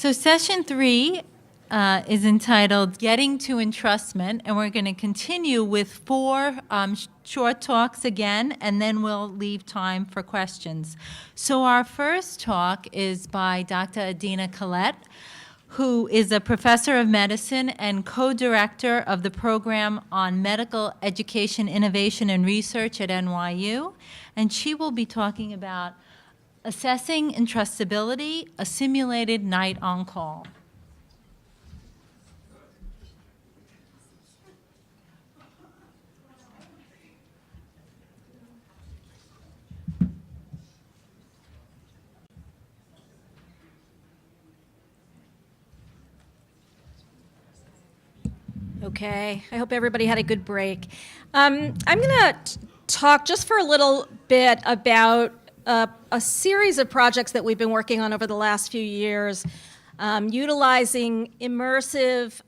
So session 3 is entitled Getting to Entrustment, and we're going to continue with 4 short talks again, and then we'll leave time for questions. So our first talk is by Dr. Adina Kalet, who is a professor of medicine and co-director of the program on medical education, innovation, and research at NYU, and she will be talking about assessing entrustability, a simulated night on call. Okay, I hope everybody had a good break. I'm going to talk just for a little bit about a series of projects that we've been working on over the last few years, utilizing immersive,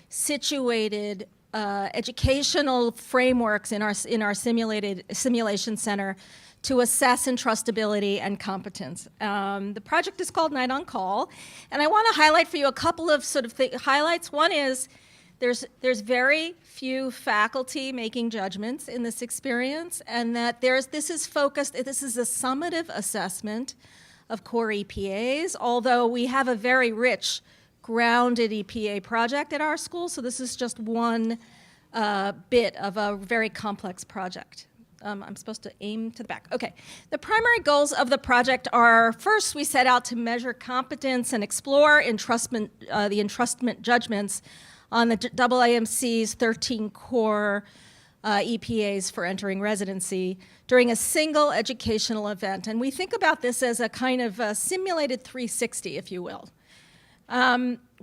situated educational frameworks in our simulation center to assess entrustability and competence. The project is called Night on Call, and I want to highlight for you a couple of sort of highlights. One is there's very few faculty making judgments in this experience, and that this is a summative assessment of core EPAs, although we have a very rich, grounded EPA project at our school, so this is just one bit of a very complex project. I'm supposed to aim to the back. Okay. The primary goals of the project are, first, we set out to measure competence and explore the entrustment judgments on the AAMC's 13 core EPAs for entering residency during a single educational event. And we think about this as a kind of a simulated 360, if you will.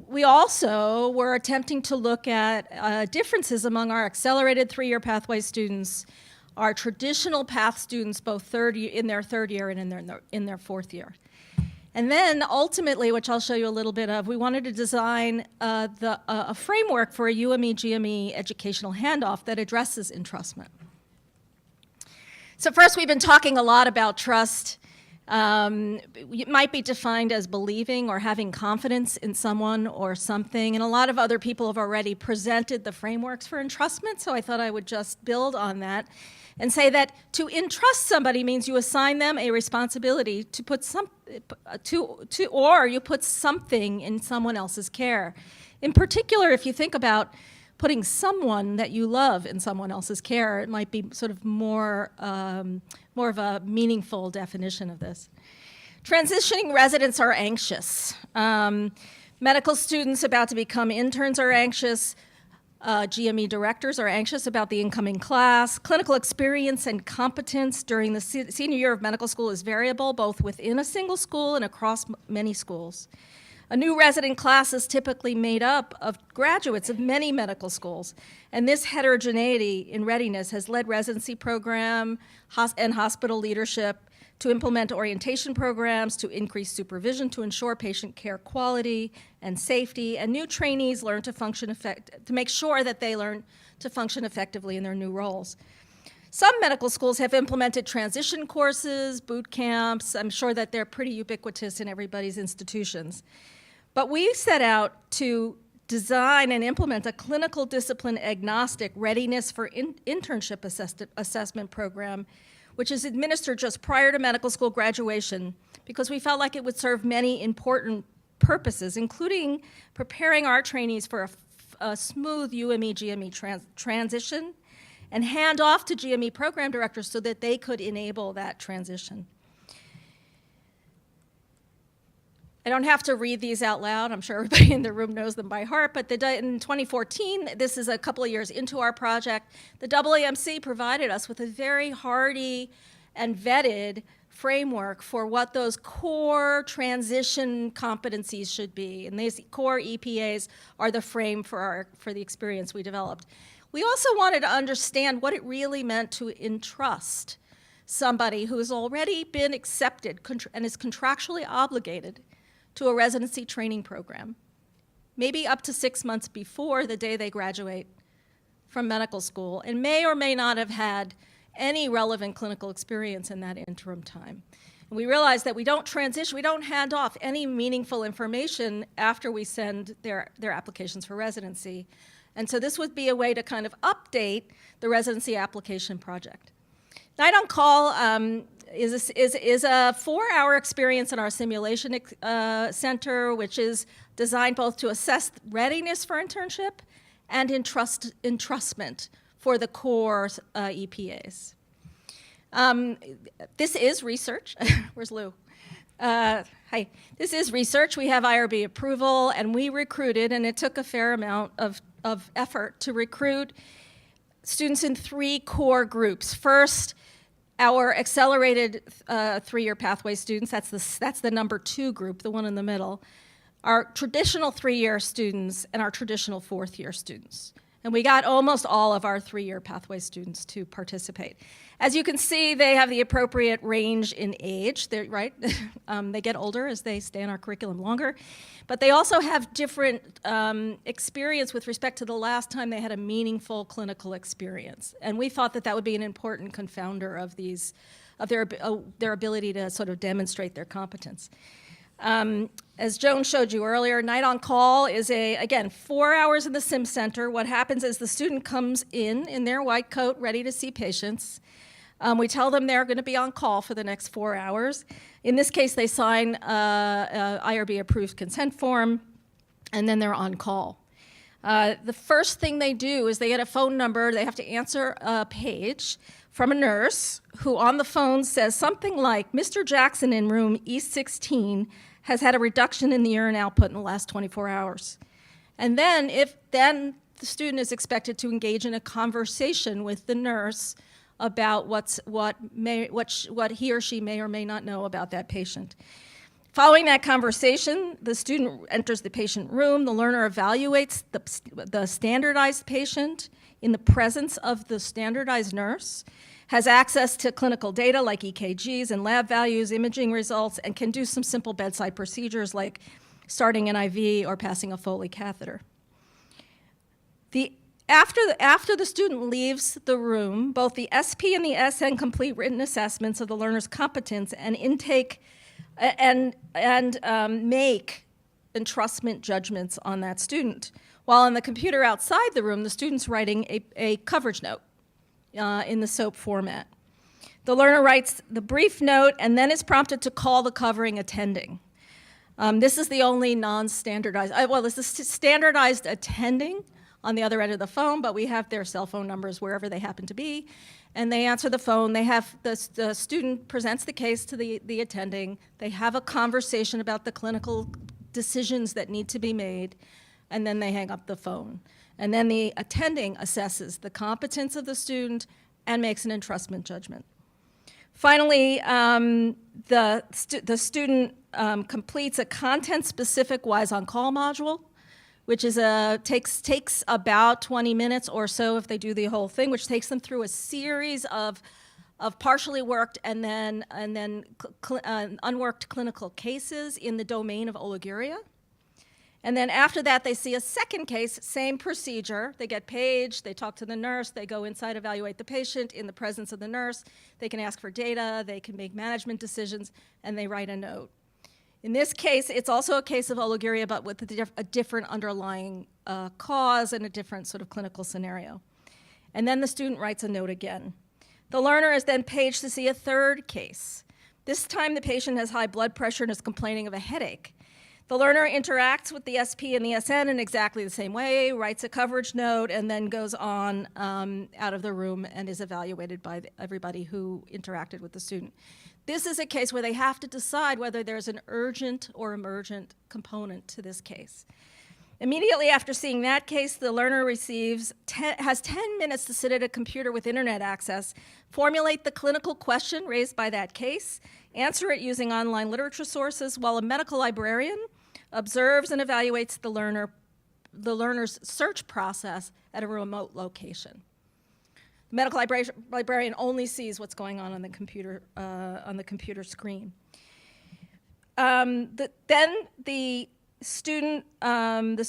We also were attempting to look at differences among our accelerated 3-year pathway students, our traditional path students, both in their third year and in their fourth year. And then ultimately, which I'll show you a little bit of, we wanted to design a framework for a UME-GME educational handoff that addresses entrustment. So first, we've been talking a lot about trust. It might be defined as believing or having confidence in someone or something, and a lot of other people have already presented the frameworks for entrustment, so I thought I would just build on that and say that to entrust somebody means you assign them a responsibility to put or you put something in someone else's care. In particular, if you think about putting someone that you love in someone else's care, it might be sort of more of a meaningful definition of this. Transitioning residents are anxious. Medical students about to become interns are anxious. GME directors are anxious about the incoming class. Clinical experience and competence during the senior year of medical school is variable, both within a single school and across many schools. A new resident class is typically made up of graduates of many medical schools, and this heterogeneity in readiness has led residency program and hospital leadership to implement orientation programs, to increase supervision, to ensure patient care quality and safety, and new trainees learn to make sure that they learn to function effectively in their new roles. Some medical schools have implemented transition courses, boot camps. I'm sure that they're pretty ubiquitous in everybody's institutions. But we set out to design and implement a clinical discipline agnostic readiness for internship assessment program, which is administered just prior to medical school graduation, because we felt like it would serve many important purposes, including preparing our trainees for a smooth UME-GME transition and hand off to GME program directors so that they could enable that transition. I don't have to read these out loud. I'm sure everybody in the room knows them by heart, but in 2014, this is a couple of years into our project, the AAMC provided us with a very hardy and vetted framework for what those core transition competencies should be. And these core EPAs are the frame for the experience we developed. We also wanted to understand what it really meant to entrust somebody who has already been accepted and is contractually obligated to a residency training program, maybe up to 6 months before the day they graduate from medical school, and may or may not have had any relevant clinical experience in that interim time. We realized that we don't transition, we don't hand off any meaningful information after we send their applications for residency. And so this would be a way to kind of update the residency application project. Night on Call is a 4-hour experience in our simulation center, which is designed both to assess readiness for internship and entrustment for the core EPAs. This is research. Where's Lou? Hi. This is research. We have IRB approval, and we recruited, and it took a fair amount of effort to recruit students in 3 core groups. First, our accelerated 3-year pathway students, that's the number 2 group, the one in the middle, our traditional 3-year students and our traditional 4th-year students. And we got almost all of our 3-year pathway students to participate. As you can see, they have the appropriate range in age, right? They get older as they stay in our curriculum longer. But they also have different experience with respect to the last time they had a meaningful clinical experience. And we thought that that would be an important confounder of their ability to sort of demonstrate their competence. As Joan showed you earlier, Night on Call is again, 4 hours in the sim center. What happens is the student comes in their white coat, ready to see patients. We tell them they're going to be on call for the next 4 hours. In this case, they sign a IRB-approved consent form, and then they're on call. The first thing they do is they get a phone number. They have to answer a page from a nurse who on the phone says something like, Mr. Jackson in room E16 has had a reduction in the urine output in the last 24 hours. And then the student is expected to engage in a conversation with the nurse about what he or she may or may not know about that patient. Following that conversation, the student enters the patient room. The learner evaluates the standardized patient in the presence of the standardized nurse, has access to clinical data like EKGs and lab values, imaging results, and can do some simple bedside procedures like starting an IV or passing a Foley catheter. After the student leaves the room, both the SP and the SN complete written assessments of the learner's competence and intake and make entrustment judgments on that student. While on the computer outside the room, the student's writing a coverage note in the SOAP format. The learner writes the brief note and then is prompted to call the covering attending. This is the only non-standardized, this is standardized attending on the other end of the phone, but we have their cell phone numbers wherever they happen to be, and they answer the phone. They have the student presents the case to the attending. They have a conversation about the clinical decisions that need to be made, and then they hang up the phone. And then the attending assesses the competence of the student and makes an entrustment judgment. Finally, the student completes a content-specific Wise on Call module, which is takes about 20 minutes or so if they do the whole thing, which takes them through a series of partially worked and then unworked clinical cases in the domain of oliguria. And then after that, they see a second case, same procedure. They get paged, they talk to the nurse, they go inside, evaluate the patient in the presence of the nurse. They can ask for data, they can make management decisions, and they write a note. In this case, it's also a case of oliguria, but with a different underlying cause and a different sort of clinical scenario. And then the student writes a note again. The learner is then paged to see a third case. This time the patient has high blood pressure and is complaining of a headache. The learner interacts with the SP and the SN in exactly the same way, writes a coverage note, and then goes on out of the room and is evaluated by everybody who interacted with the student. This is a case where they have to decide whether there's an urgent or emergent component to this case. Immediately after seeing that case, the learner has 10 minutes to sit at a computer with internet access, formulate the clinical question raised by that case, answer it using online literature sources, while a medical librarian observes and evaluates the learner's search process at a remote location. The medical librarian only sees what's going on the computer screen. Then the student, there's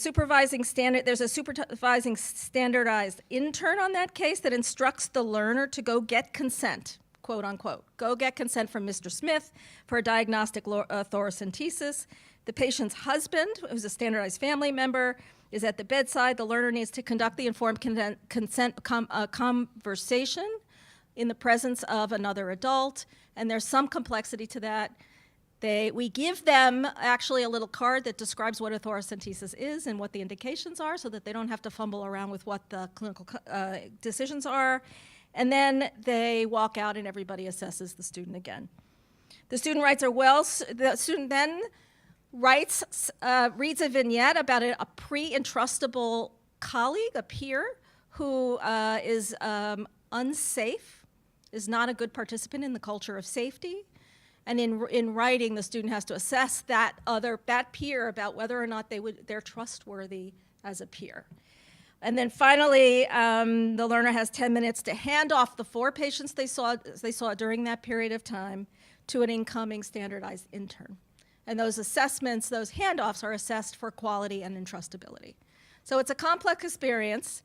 a supervising standardized intern on that case that instructs the learner to go get consent, quote unquote. Go get consent from Mr. Smith for a diagnostic thoracentesis. The patient's husband, who's a standardized family member, is at the bedside. The learner needs to conduct the informed consent conversation in the presence of another adult, and there's some complexity to that. We give them actually a little card that describes what a thoracentesis is and what the indications are so that they don't have to fumble around with what the clinical decisions are. And then they walk out and everybody assesses the student again. The student the student then reads a vignette about a pre-entrustable colleague, a peer, who is unsafe, is not a good participant in the culture of safety. And in writing, the student has to assess that peer about whether or not they're trustworthy as a peer. And then finally, the learner has 10 minutes to hand off the 4 patients they saw during that period of time to an incoming standardized intern. And those assessments, those handoffs, are assessed for quality and entrustability. So it's a complex experience.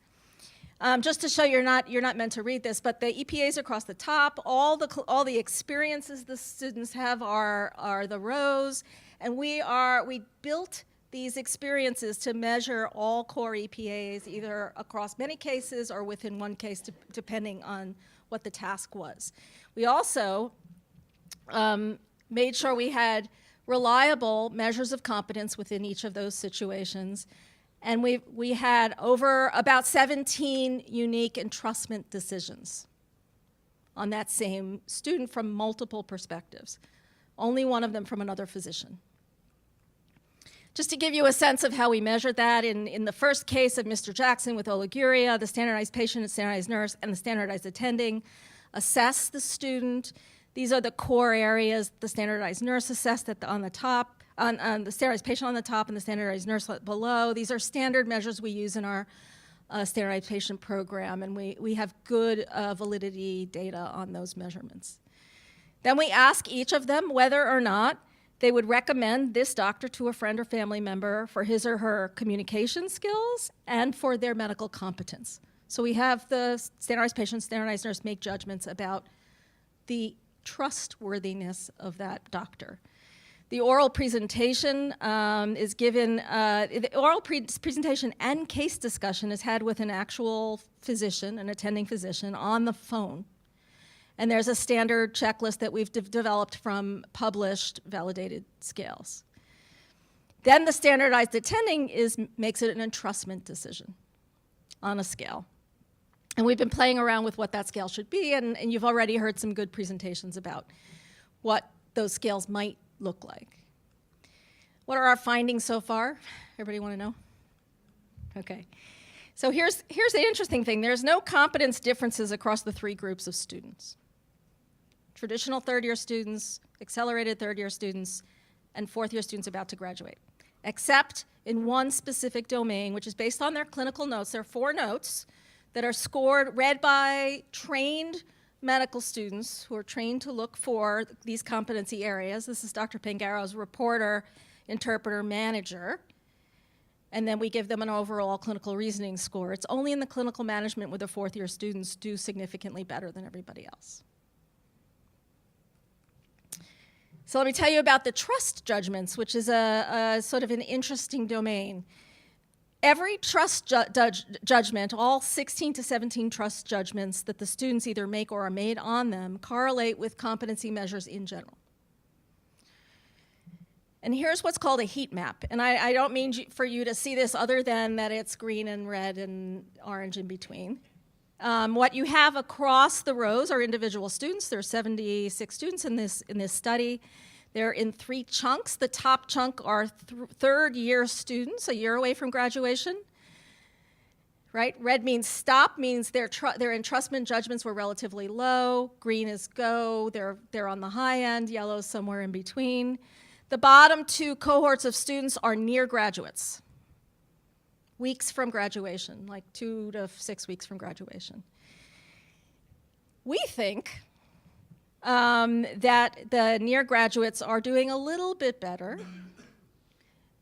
Just to show you're not meant to read this, but the EPAs across the top, all the experiences the students have are the rows, and we built these experiences to measure all core EPAs, either across many cases or within one case, depending on what the task was. We also made sure we had reliable measures of competence within each of those situations. And we had about 17 unique entrustment decisions on that same student from multiple perspectives, only one of them from another physician. Just to give you a sense of how we measured that, in the first case of Mr. Jackson with oliguria, the standardized patient, the standardized nurse, and the standardized attending assessed the student. These are the core areas. The standardized nurse assessed on the top, on the standardized patient on the top and the standardized nurse below. These are standard measures we use in our standardized patient program, and we have good validity data on those measurements. Then we ask each of them whether or not they would recommend this doctor to a friend or family member for his or her communication skills and for their medical competence. So we have the standardized patient, standardized nurse make judgments about the trustworthiness of that doctor. The oral presentation is given, the oral presentation and case discussion is had with an actual physician, an attending physician, on the phone. And there's a standard checklist that we've developed from published validated scales. Then the standardized attending makes it an entrustment decision on a scale. And we've been playing around with what that scale should be, and you've already heard some good presentations about what those scales might look like. What are our findings so far? Everybody want to know? Okay. So here's the interesting thing. There's no competence differences across the 3 groups of students. Traditional third-year students, accelerated third-year students, and fourth-year students about to graduate, except in one specific domain, which is based on their clinical notes. There are 4 notes that are read by trained medical students who are trained to look for these competency areas. This is Dr. Pangaro's reporter, interpreter, manager. And then we give them an overall clinical reasoning score. It's only in the clinical management where the 4th-year students do significantly better than everybody else. So let me tell you about the trust judgments, which is a sort of an interesting domain. Every trust judgment, all 16 to 17 trust judgments that the students either make or are made on them, correlate with competency measures in general. And here's what's called a heat map. And I don't mean for you to see this other than that it's green and red and orange in between. What you have across the rows are individual students. There are 76 students in this study. They're in 3 chunks. The top chunk are third-year students, a year away from graduation. Right? Red means stop, means their entrustment judgments were relatively low. Green is go, they're on the high end. Yellow is somewhere in between. The bottom 2 cohorts of students are near graduates, weeks from graduation, like 2 to 6 weeks from graduation. We think that the near graduates are doing a little bit better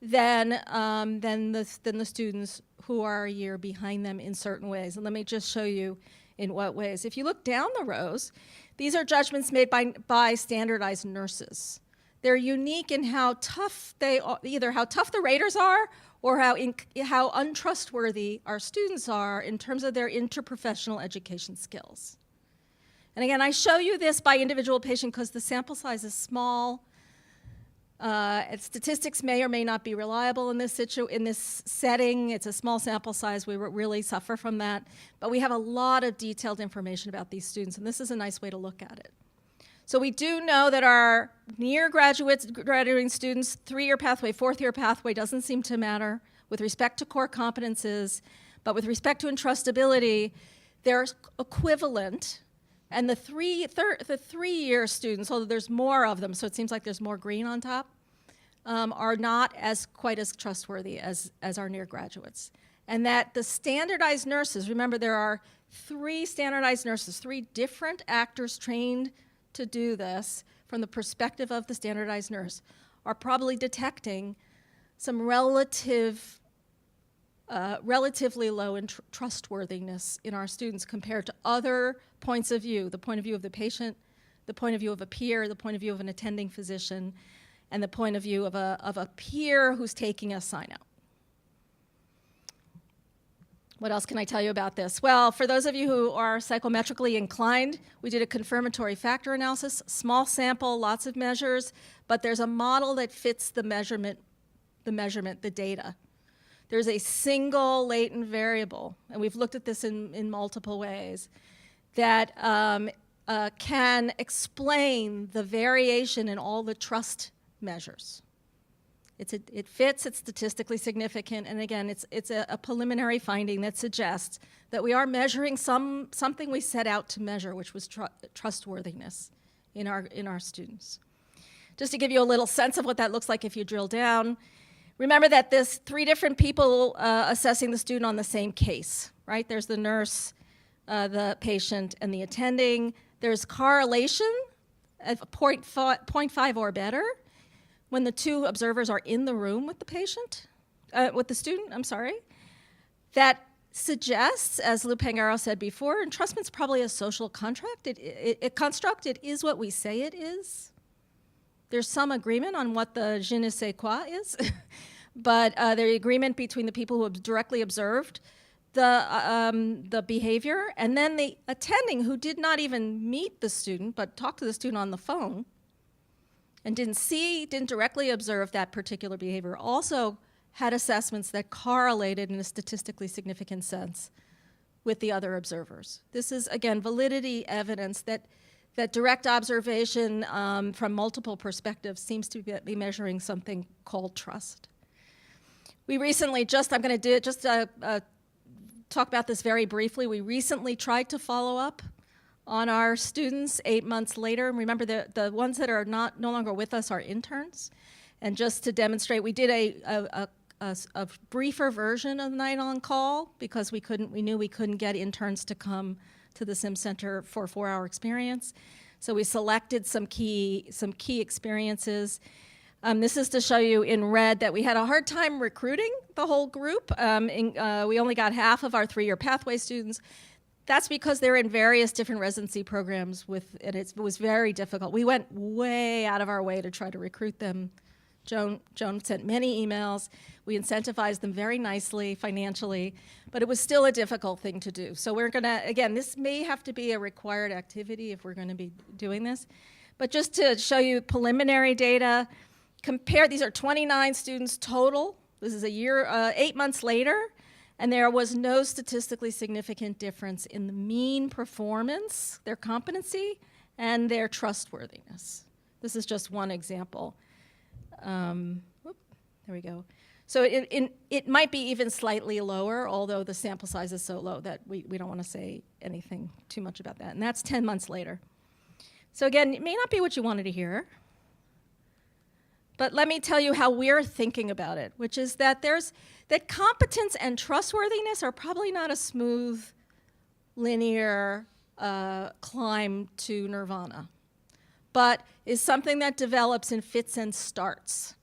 than the students who are a year behind them in certain ways. And let me just show you in what ways. If you look down the rows, These are judgments made by standardized nurses. They're unique in how tough they are, either how tough the raters are or how untrustworthy our students are in terms of their interprofessional education skills. And again, I show you this by individual patient because the sample size is small. Statistics may or may not be reliable in this setting. It's a small sample size. We really suffer from that. But we have a lot of detailed information about these students, and this is a nice way to look at it. So we do know that our near graduating students, 3-year pathway, 4th-year pathway doesn't seem to matter with respect to core competences, but with respect to entrustability, they're equivalent. And the 3-year students, although there's more of them, so it seems like there's more green on top, are not quite as trustworthy as our near graduates. And that the standardized nurses, remember there are 3 standardized nurses, 3 different actors trained to do this from the perspective of the standardized nurse, are probably detecting some relatively low in trustworthiness in our students compared to other points of view, the point of view of the patient, the point of view of a peer, the point of view of an attending physician, and the point of view of a peer who's taking a sign out. What else can I tell you about this? Well, for those of you who are psychometrically inclined, we did a confirmatory factor analysis, small sample, lots of measures, but there's a model that fits the measurement, the data. There's a single latent variable, and we've looked at this in multiple ways, that can explain the variation in all the trust measures. It fits, it's statistically significant, and again, it's a preliminary finding that suggests that we are measuring something we set out to measure, which was trustworthiness in our students. Just to give you a little sense of what that looks like if you drill down, remember that there's 3 different people assessing the student on the same case, right? There's the nurse, the patient, and the attending. There's correlation of 0.5 or better when the 2 observers are in the room with the student, that suggests, as Lou Pangaro said before, entrustment's probably a social contract. It is what we say it is. There's some agreement on what the je ne sais quoi is, but the agreement between the people who have directly observed the behavior, and then the attending who did not even meet the student, but talked to the student on the phone, and didn't directly observe that particular behavior, also had assessments that correlated in a statistically significant sense with the other observers. This is, again, validity evidence that direct observation from multiple perspectives seems to be measuring something called trust. We recently I'm going to talk about this very briefly. We recently tried to follow up on our students 8 months later. And remember, the ones that are no longer with us are interns. And just to demonstrate, we did a briefer version of Night on Call because we knew we couldn't get interns to come to the Sim Center for a 4-hour experience. So we selected some key experiences. This is to show you in red that we had a hard time recruiting the whole group. We only got half of our 3-year pathway students. That's because they're in various different residency programs and it was very difficult. We went way out of our way to try to recruit them. Joan sent many emails. We incentivized them very nicely financially, but it was still a difficult thing to do. So we're gonna, again, this may have to be a required activity if we're gonna be doing this. But just to show you preliminary data, these are 29 students total. This is 8 months later. And there was no statistically significant difference in the mean performance, their competency, and their trustworthiness. This is just one example. There we go. So it might be even slightly lower, although the sample size is so low that we don't want to say anything too much about that. And that's 10 months later. So again, it may not be what you wanted to hear. But let me tell you how we're thinking about it, which is that that competence and trustworthiness are probably not a smooth, linear climb to nirvana, but is something that develops in fits and starts,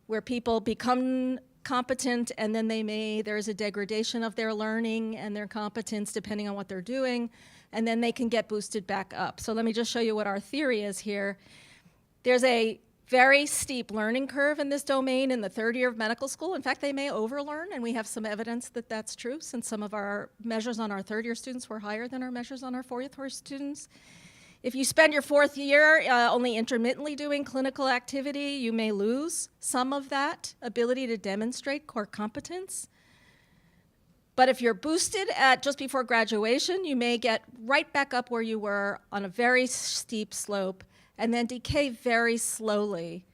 where people become competent and then there's a degradation of their learning and their competence depending on what they're doing, and then they can get boosted back up. So let me just show you what our theory is here. There's a very steep learning curve in this domain in the third year of medical school. In fact, they may overlearn, and we have some evidence that that's true, since some of our measures on our third-year students were higher than our measures on our fourth-year students. If you spend your fourth year only intermittently doing clinical activity, you may lose some of that ability to demonstrate core competence. But if you're boosted at just before graduation, you may get right back up where you were on a very steep slope and then decay very slowly,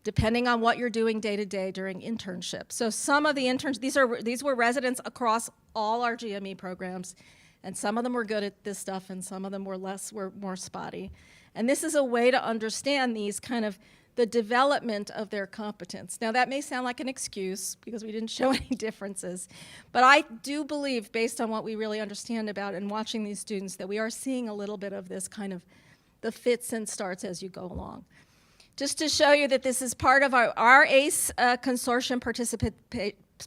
depending on what you're doing day to day during internship. So some of the interns, these were residents across all our GME programs, and some of them were good at this stuff and some of them were more spotty. And this is a way to understand these kind of the development of their competence. Now that may sound like an excuse because we didn't show any differences, but I do believe, based on what we really understand about and watching these students, that we are seeing a little bit of this kind of the fits and starts as you go along. Just to show you that this is part of our ACE consortium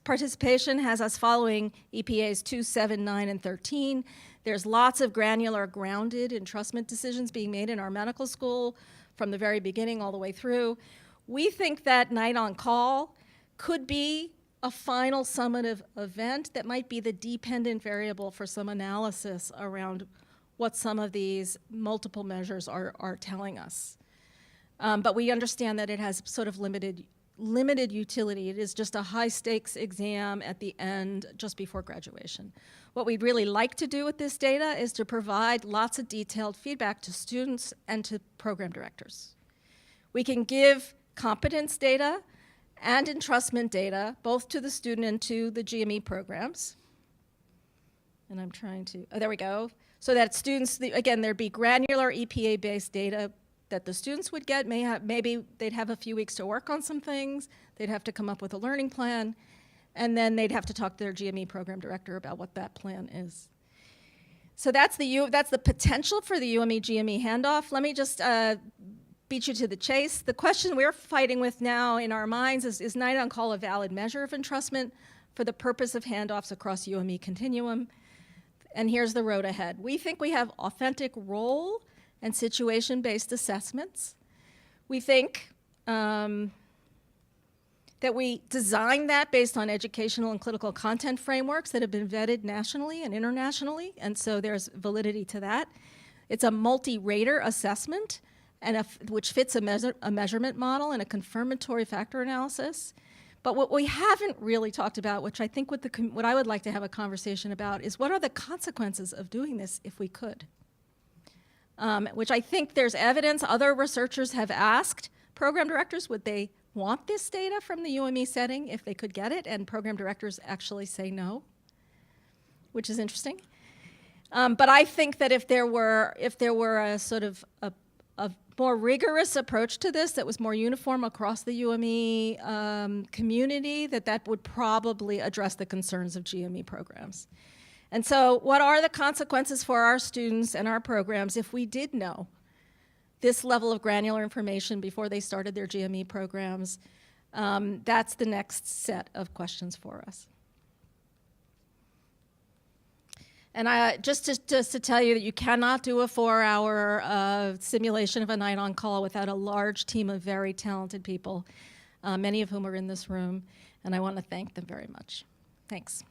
participation has us following EPAs 2, 7, 9, and 13. There's lots of granular, grounded entrustment decisions being made in our medical school from the very beginning all the way through. We think that night on call could be a final summative event that might be the dependent variable for some analysis around what some of these multiple measures are telling us. But we understand that it has sort of limited utility. It is just a high stakes exam at the end, just before graduation. What we'd really like to do with this data is to provide lots of detailed feedback to students and to program directors. We can give competence data and entrustment data, both to the student and to the GME programs. And I'm trying to, oh, there we go. So that students, again, there'd be granular EPA-based data that the students would get. Maybe they'd have a few weeks to work on some things. They'd have to come up with a learning plan. And then they'd have to talk to their GME program director about what that plan is. So that's the potential for the UME-GME handoff. Let me just beat you to the chase. The question we're fighting with now in our minds is night on call a valid measure of entrustment for the purpose of handoffs across UME continuum? And here's the road ahead. We think we have authentic role and situation-based assessments. We think that we design that based on educational and clinical content frameworks that have been vetted nationally and internationally, and so there's validity to that. It's a multi-rater assessment, and which fits a measurement model and a confirmatory factor analysis. But what we haven't really talked about, which I think what I would like to have a conversation about, is what are the consequences of doing this if we could? Which I think there's evidence. Other researchers have asked program directors, would they want this data from the UME setting if they could get it? And program directors actually say no, which is interesting. But I think that if there were a sort of a more rigorous approach to this that was more uniform across the UME community, that would probably address the concerns of GME programs. And so what are the consequences for our students and our programs if we did know this level of granular information before they started their GME programs? That's the next set of questions for us. And just to tell you that you cannot do a 4-hour simulation of a night on call without a large team of very talented people, many of whom are in this room, and I want to thank them very much. Thanks.